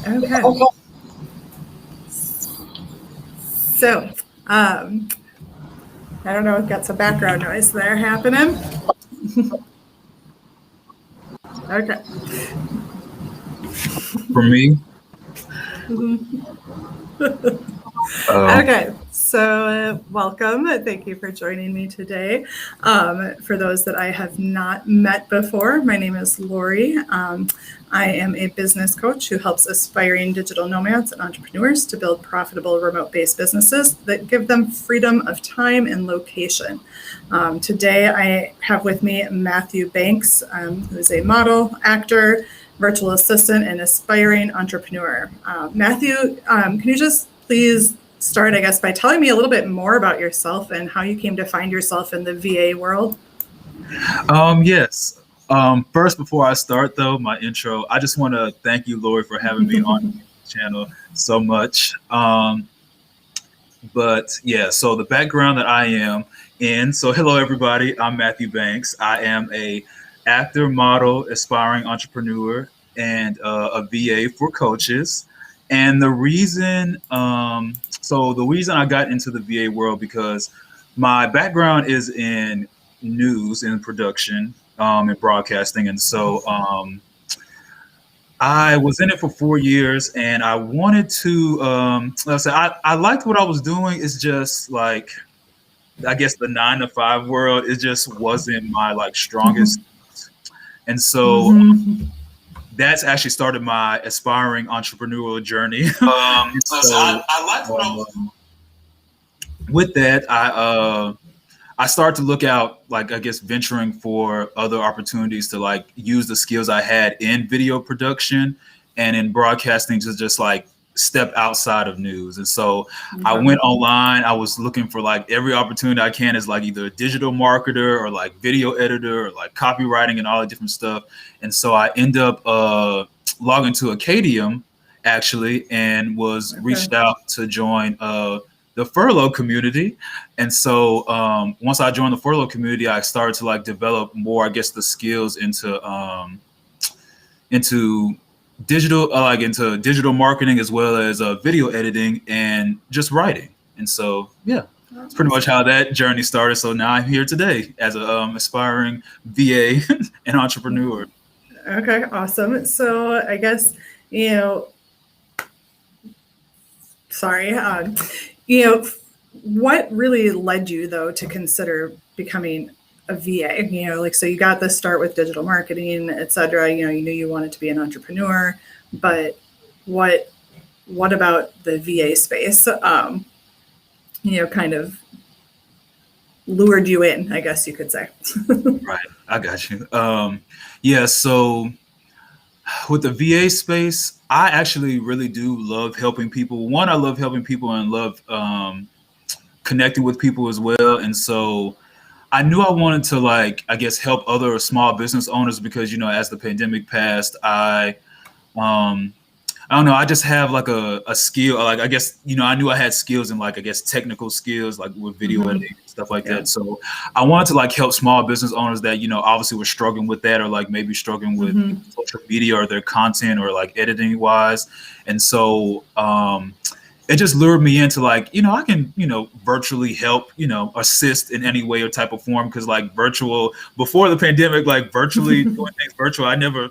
Okay. So, I don't know, I've got some background noise there happening. Okay. For me, uh, Okay, so welcome. Thank you for joining me today. For those that I have not met before, my name is Lori. I am a business coach who helps aspiring digital nomads and entrepreneurs to build profitable remote based businesses that give them freedom of time and location. Today, I have with me Matthew Banks, who is a model, actor, virtual assistant, and aspiring entrepreneur. Matthew, can you just please start, I guess, by telling me a little bit more about yourself and how you came to find yourself in the VA world? yes. First, before I start though, my intro, I just want to thank you, Lori, for having me on the channel so much. But yeah, so the background that I am in. So hello, everybody. I'm Matthew Banks. I am a actor, model, aspiring entrepreneur, and a VA for coaches. And the reason I got into the VA world because my background is in news and production, and broadcasting, and so I was in it for 4 years, and I wanted to. Like I said, I liked what I was doing. It's just like I guess the 9 to 5 world. It just wasn't my like strongest, and so that's actually started my aspiring entrepreneurial journey. And So so I liked what I was. with that, I started to look out, like I guess venturing for other opportunities to like use the skills I had in video production and in broadcasting to just like step outside of news. And so I went online. I was looking for like every opportunity I can as like either a digital marketer or like video editor or like copywriting and all the different stuff. And so I end up logging to Acadium actually and was reached out to join the furlough community. And so once I joined the furlough community, I started to like develop more, I guess, the skills into digital marketing as well as video editing and just writing. And so yeah, that's pretty much how that journey started. So now I'm here today as a aspiring VA and entrepreneur. Okay, awesome. So I guess, sorry, what really led you though to consider becoming a VA? Like, so you got this start with digital marketing, et cetera. You knew you wanted to be an entrepreneur, but what about the VA space? Kind of lured you in, I guess you could say. Right, I got you. Yeah, so with the VA space, I actually really do love helping people. One, I love helping people and love connecting with people as well. And so I knew I wanted to like, I guess, help other small business owners because, as the pandemic passed, I don't know. I just have like a skill. Like I guess I knew I had skills in like I guess technical skills like with video editing and stuff like that. So I wanted to like help small business owners that obviously were struggling with that or like maybe struggling with social media or their content or like editing wise. And so it just lured me into like I can virtually help assist in any way or type of form because like virtual before the pandemic like virtually doing things virtual I never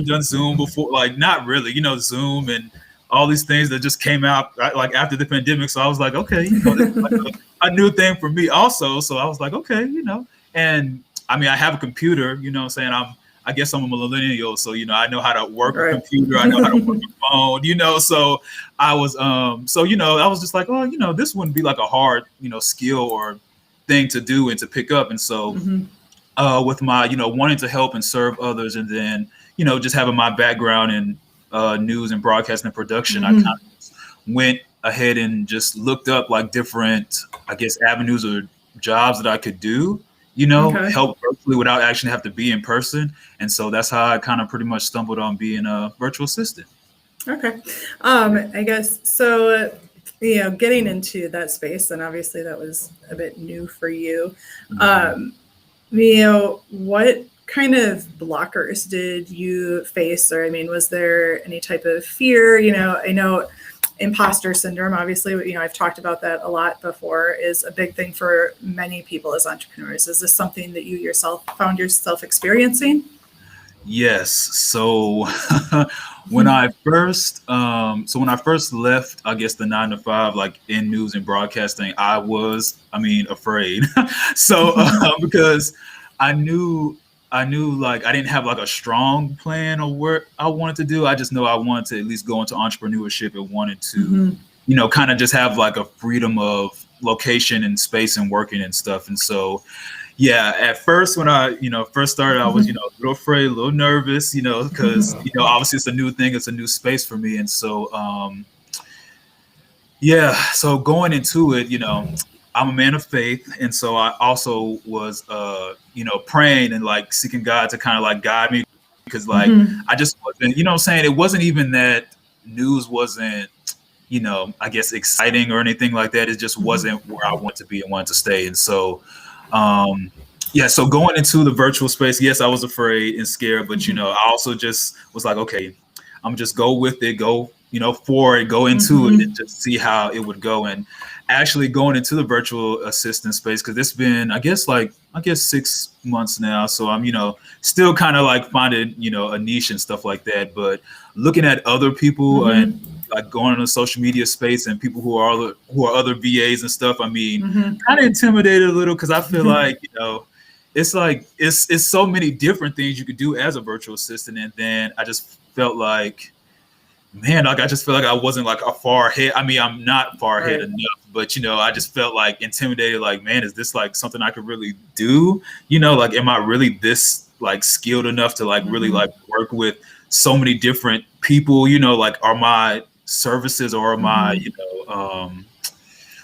done Zoom before, like not really Zoom and all these things that just came out like after the pandemic. So I was like, okay, this is like a new thing for me also. So I was like, okay, and I mean I have a computer, what I'm saying, I guess I'm a millennial, so I know how to work a computer, I know how to work a phone, so I was I was just like, oh, this wouldn't be like a hard, skill or thing to do and to pick up. And so with my, wanting to help and serve others and then, just having my background in news and broadcasting and production, I kind of went ahead and just looked up like different, I guess, avenues or jobs that I could do. Help virtually without actually have to be in person. And so that's how I kind of pretty much stumbled on being a virtual assistant. Okay. I guess, so, getting into that space, and obviously that was a bit new for you. What kind of blockers did you face? Or, I mean, was there any type of fear? I know imposter syndrome, obviously, I've talked about that a lot before, is a big thing for many people as entrepreneurs. Is this something that you yourself found yourself experiencing? Yes. So when I first left, I guess the 9 to 5, like in news and broadcasting, I was, afraid. So because I knew like I didn't have like a strong plan of what I wanted to do. I just know I wanted to at least go into entrepreneurship and wanted to, kind of just have like a freedom of location and space and working and stuff. And so, yeah, at first when I, first started, I was, a little afraid, a little nervous, because, obviously it's a new thing. It's a new space for me. And so, so going into it, I'm a man of faith. And so I also was, praying and like seeking God to kind of like guide me, because like, I just wasn't, what I'm saying? It wasn't even that news wasn't, I guess exciting or anything like that. It just wasn't where I wanted to be and wanted to stay. And so, so going into the virtual space, yes, I was afraid and scared, but, I also just was like, okay, I'm just go with it, go, for it, go into it and just see how it would go. And actually going into the virtual assistant space, because it's been, I guess 6 months now. So I'm, still kind of like finding, a niche and stuff like that. But looking at other people and like going in the social media space and people who are other VAs and stuff, kind of intimidated a little, because I feel like, it's like, it's so many different things you could do as a virtual assistant. And then I just felt like, man, like I just feel like I wasn't like a far ahead. I'm not far ahead enough, but I just felt like intimidated. Like, man, is this like something I could really do? Like, am I really this like skilled enough to like really like work with so many different people? Like, are my services or are my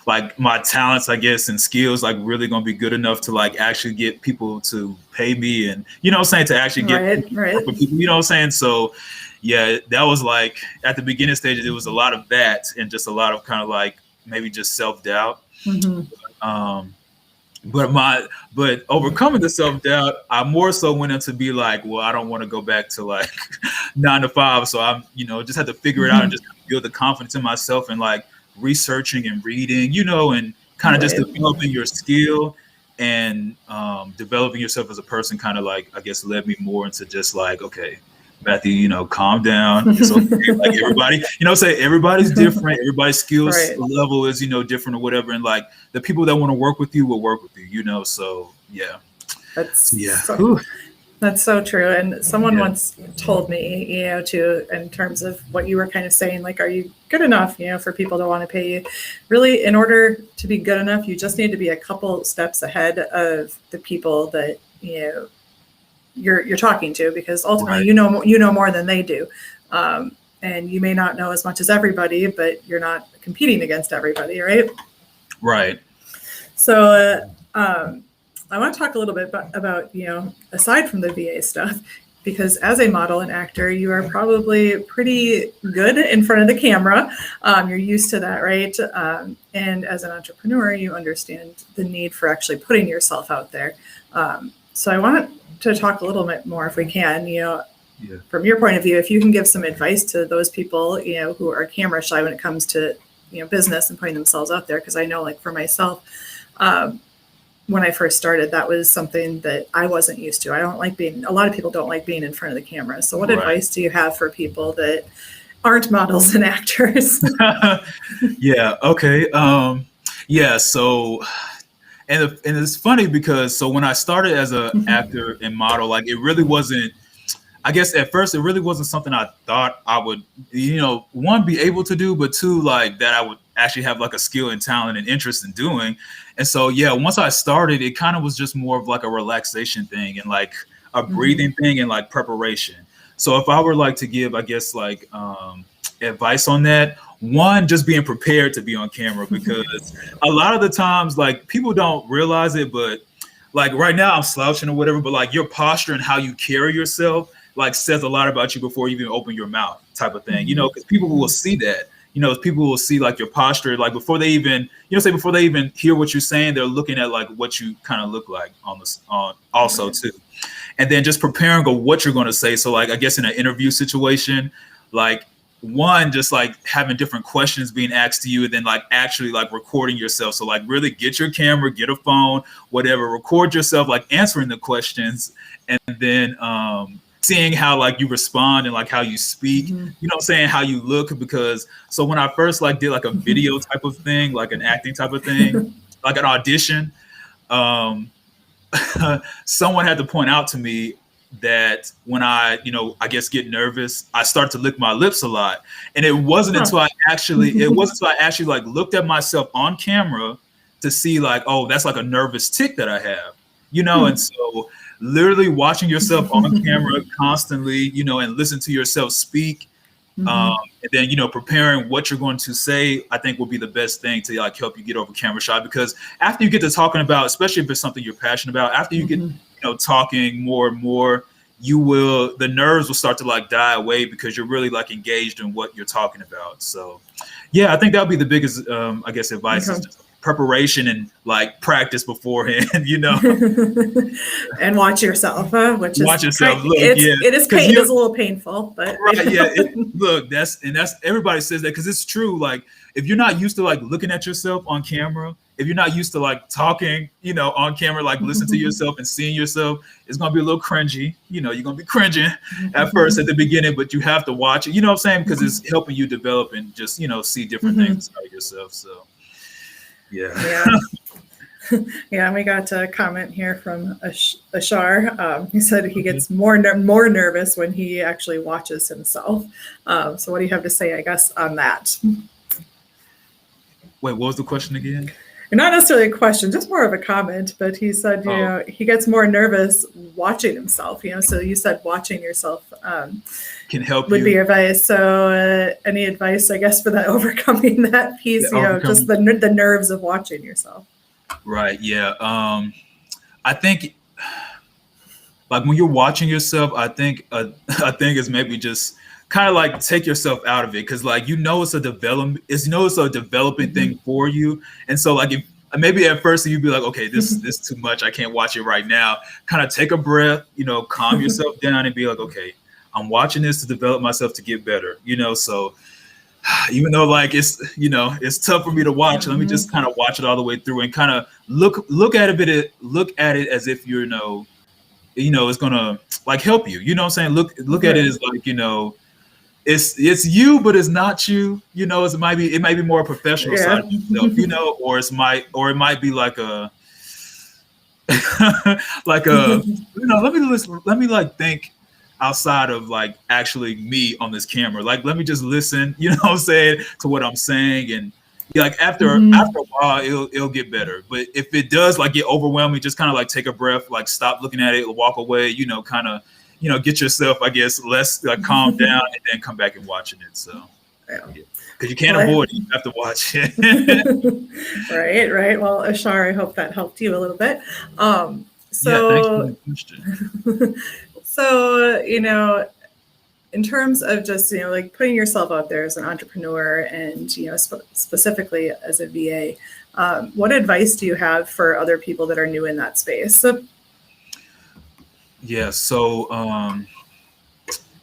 like my talents, I guess, and skills like really gonna be good enough to like actually get people to pay me and to actually get work with people, So yeah, that was like at the beginning stages, it was a lot of that and just a lot of kind of like maybe just self-doubt. But overcoming the self-doubt, I more so went into be like, well, I don't want to go back to like 9 to 5. So I'm, just had to figure it out and just build the confidence in myself and like researching and reading, and kind of just developing your skill and developing yourself as a person kind of like, I guess, led me more into just like, okay, Matthew, calm down. It's okay. Like everybody, everybody's different. Everybody's skills level is, different or whatever. And like the people that want to work with you will work with you, so yeah. That's so true. And someone once told me, too, in terms of what you were kind of saying, like, are you good enough, for people to want to pay you? Really, in order to be good enough, you just need to be a couple steps ahead of the people that, you're talking to, because ultimately, you know more than they do. And you may not know as much as everybody, but you're not competing against everybody, right? Right. So, I want to talk a little bit about, aside from the VA stuff, because as a model and actor, you are probably pretty good in front of the camera. You're used to that, right? And as an entrepreneur, you understand the need for actually putting yourself out there. So I want to talk a little bit more, if we can, from your point of view, if you can give some advice to those people, who are camera shy when it comes to, business and putting themselves out there. Because I know, like for myself, when I first started, that was something that I wasn't used to. A lot of people don't like being in front of the camera. So what advice do you have for people that aren't models and actors? Yeah. Okay. So, and it's funny because, so when I started as an actor and model, like it really wasn't, I guess at first it really wasn't something I thought I would, one, be able to do, but two, like that I would actually have like a skill and talent and interest in doing. And so, yeah, once I started, it kind of was just more of like a relaxation thing and like a breathing thing and like preparation. So if I were like to give, I guess, like advice on that, one, just being prepared to be on camera, because a lot of the times, like people don't realize it, but like right now I'm slouching or whatever, but like your posture and how you carry yourself like says a lot about you before you even open your mouth, type of thing, because people will see that. People will see like your posture, like before they even, before they even hear what you're saying, they're looking at like what you kind of look like on also too. and then just preparing of what you're going to say. So like, I guess in an interview situation, like one, just like having different questions being asked to you, and then like actually like recording yourself. So like really get your camera, get a phone, whatever, record yourself, like answering the questions, and then seeing how like you respond and like how you speak, you know what I'm saying, how you look. Because so when I first like did like a video type of thing, like an acting type of thing, like an audition, someone had to point out to me that when I, I guess get nervous, I start to lick my lips a lot. And it wasn't until I actually like looked at myself on camera to see like, oh, that's like a nervous tick that I have, and so literally watching yourself on camera constantly, and listen to yourself speak. And then, preparing what you're going to say, I think will be the best thing to like help you get over camera shy. Because after you get to talking about, especially if it's something you're passionate about, after you get, talking more and more, the nerves will start to like die away because you're really like engaged in what you're talking about. So yeah, I think that'll be the biggest, I guess, advice is just preparation and like practice beforehand, and watch yourself, which is watch yourself. It is a little painful, but right, yeah. Look, that's everybody says that because it's true. Like if you're not used to like looking at yourself on camera, if you're not used to like talking, on camera, like listen to yourself and seeing yourself, it's gonna be a little cringy. You're gonna be cringing at first at the beginning, but you have to watch it. You know what I'm saying? Because it's helping you develop and just see different things about yourself. So. Yeah. Yeah, we got a comment here from Ashar. He said he gets more nervous when he actually watches himself. So what do you have to say, I guess, on that? Wait, what was the question again? Not necessarily a question, just more of a comment. But he said, he gets more nervous watching himself. So you said watching yourself can help would be advice. So any advice, I guess, for that overcoming that piece, just the nerves of watching yourself. Right. Yeah. I think like when you're watching yourself, I think it's maybe just kind of like take yourself out of it. Cause like, it's a developing thing for you. And so like, if maybe at first you'd be like, okay, this is too much. I can't watch it right now. Kind of take a breath, calm yourself down and be like, okay, I'm watching this to develop myself to get better, so even though like it's tough for me to watch, let me just kind of watch it all the way through and kind of look at it as if it's gonna like help you. You know what I'm saying? Look at it as like, it's you, but it's not you. It might be more a professional side of yourself, or it might be like a like a let me like think outside of like actually me on this camera. Like let me just listen, what I'm saying, to what I'm saying, and like after a while it'll get better. But if it does like get overwhelming, just kind of like take a breath, like stop looking at it, walk away, kind of get yourself, I guess, less like calm down, and then come back and watching it. So because you can't avoid it, you have to watch it. Right. Well, Ashar, I hope that helped you a little bit. Thanks for the question. So, in terms of just, like putting yourself out there as an entrepreneur and, specifically as a VA, what advice do you have for other people that are new in that space? Yeah. So,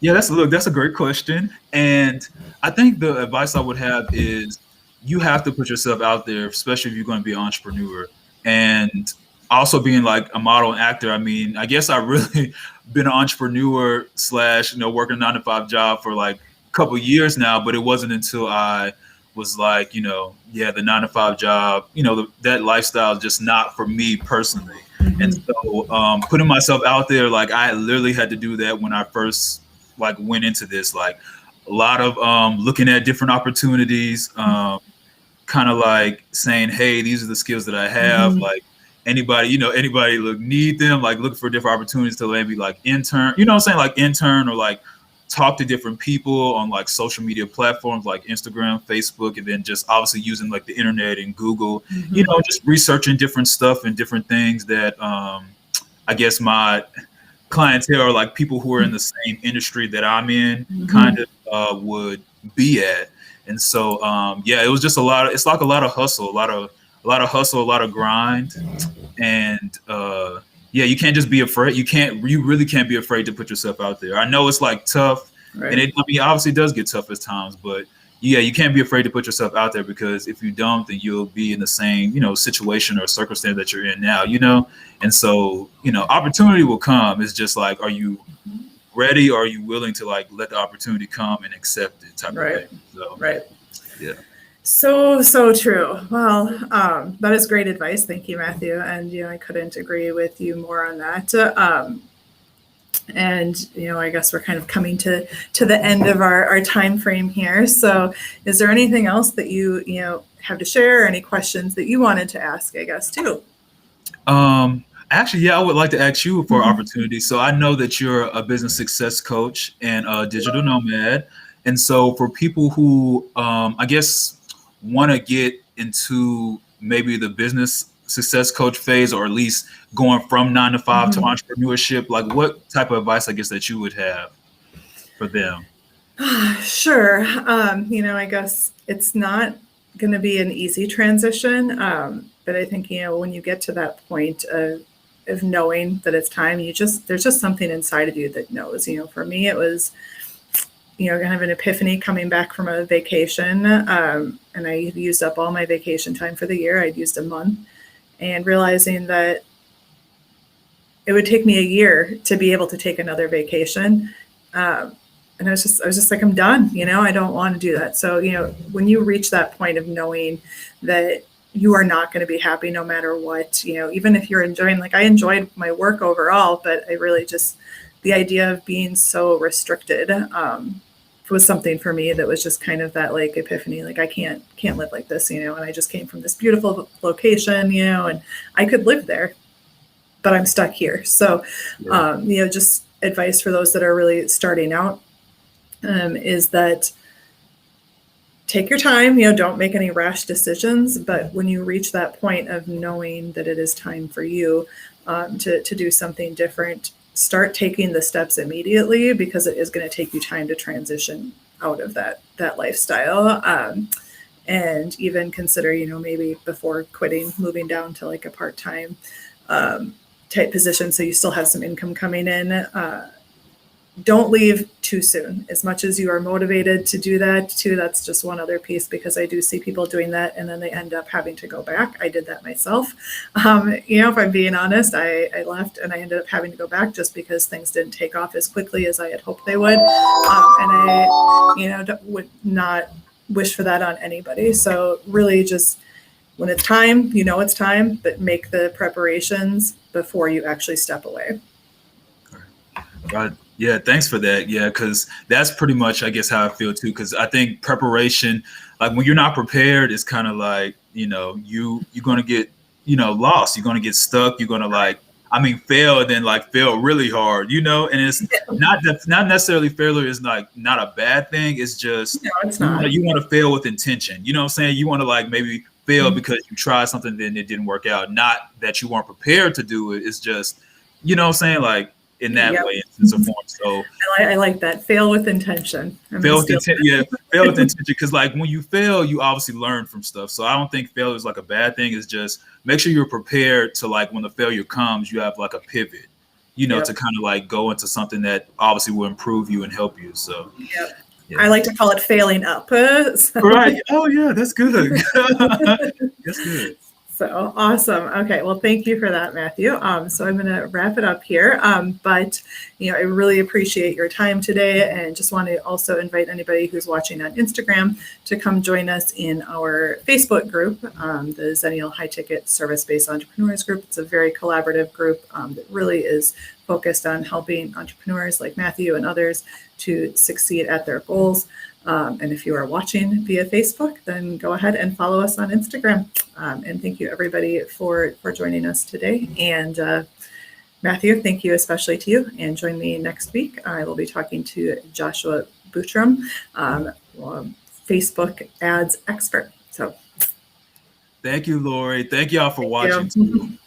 that's a great question. And I think the advice I would have is you have to put yourself out there, especially if you're going to be an entrepreneur. And also being like a model and actor, I mean, I guess I really been an entrepreneur / working a 9-to-5 job for like a couple years now, but it wasn't until I was like, the 9-to-5 job, that lifestyle is just not for me personally. And so putting myself out there, like I literally had to do that when I first like went into this, like a lot of looking at different opportunities, kind of like saying, hey, these are the skills that I have, like anybody need them, like look for different opportunities to maybe like intern, like intern or like talk to different people on like social media platforms like Instagram, Facebook, and then just obviously using like the internet and Google, just researching different stuff and different things that I guess my clientele or like people who are in the same industry that I'm in kind of would be at. And so it was just it's like a lot of hustle, a lot of hustle, a lot of grind. And you can't just be afraid. You really can't be afraid to put yourself out there. I know it's like tough, Right. and obviously does get tough at times, but yeah, you can't be afraid to put yourself out there, because if you don't, then you'll be in the same, situation or circumstance that you're in now, and so, opportunity will come. It's just like, are you ready, or are you willing to like let the opportunity come and accept it type Right. of thing? So, Right. yeah. So true. Well, that is great advice. Thank you, Matthew. And, I couldn't agree with you more on that. And, I guess we're kind of coming to the end of our time frame here. So is there anything else that you have to share, or any questions that you wanted to ask, I guess, too? Actually, yeah, I would like to ask you for opportunity. So I know that you're a business success coach and a digital nomad. And so for people who, I guess, want to get into maybe the business success coach phase, or at least going from 9 to 5 to entrepreneurship, like what type of advice, I guess, that you would have for them? Sure. I guess it's not going to be an easy transition. But I think, when you get to that point of knowing that it's time, there's just something inside of you that knows. For me, it was, kind of an epiphany coming back from a vacation. And I used up all my vacation time for the year. I'd used a month, and realizing that it would take me a year to be able to take another vacation. And I was just like, I'm done. I don't want to do that. So, when you reach that point of knowing that you are not going to be happy no matter what, even if you're enjoying, like I enjoyed my work overall, but I really just, the idea of being so restricted was something for me that was just kind of that like epiphany, like I can't live like this, and I just came from this beautiful location, and I could live there, but I'm stuck here. So, just advice for those that are really starting out is that take your time, don't make any rash decisions, but when you reach that point of knowing that it is time for you to do something different, start taking the steps immediately, because it is going to take you time to transition out of that lifestyle. And even consider, maybe before quitting, moving down to like a part-time type position, so you still have some income coming in. Don't leave too soon. As much as you are motivated to do that too, that's just one other piece, because I do see people doing that and then they end up having to go back. I did that myself. If I'm being honest, I left and I ended up having to go back just because things didn't take off as quickly as I had hoped they would. And I, would not wish for that on anybody. So really just when it's time, it's time, but make the preparations before you actually step away. Right. Yeah, thanks for that. Yeah, because that's pretty much, I guess, how I feel too. Because I think preparation, like when you're not prepared, it's kind of like, you're going to get, lost. You're going to get stuck. You're going to fail, and then fail really hard, and it's not necessarily failure is like not a bad thing. It's just, no, it's not. You want to fail with intention. You know what I'm saying? You want to maybe fail because you tried something, then it didn't work out. Not that you weren't prepared to do it. It's just, what I'm saying? In that way, in some form. So I like that. Fail with intention. Fail with intention. Because when you fail, you obviously learn from stuff. So I don't think failure is a bad thing. It's just make sure you're prepared to when the failure comes, you have a pivot, to kind of go into something that obviously will improve you and help you. So yeah. I like to call it failing up. Right. Oh yeah, that's good. That's good. So awesome. Okay. Well, thank you for that, Matthew. So I'm going to wrap it up here. But, I really appreciate your time today, and just want to also invite anybody who's watching on Instagram to come join us in our Facebook group, the Xennial High Ticket Service-Based Entrepreneurs Group. It's a very collaborative group that really is focused on helping entrepreneurs like Matthew and others to succeed at their goals. And if you are watching via Facebook, then go ahead and follow us on Instagram. And thank you, everybody, for joining us today. And Matthew, thank you especially to you. And join me next week. I will be talking to Joshua Boutram, Facebook ads expert. So thank you, Lori. Thank y'all for watching.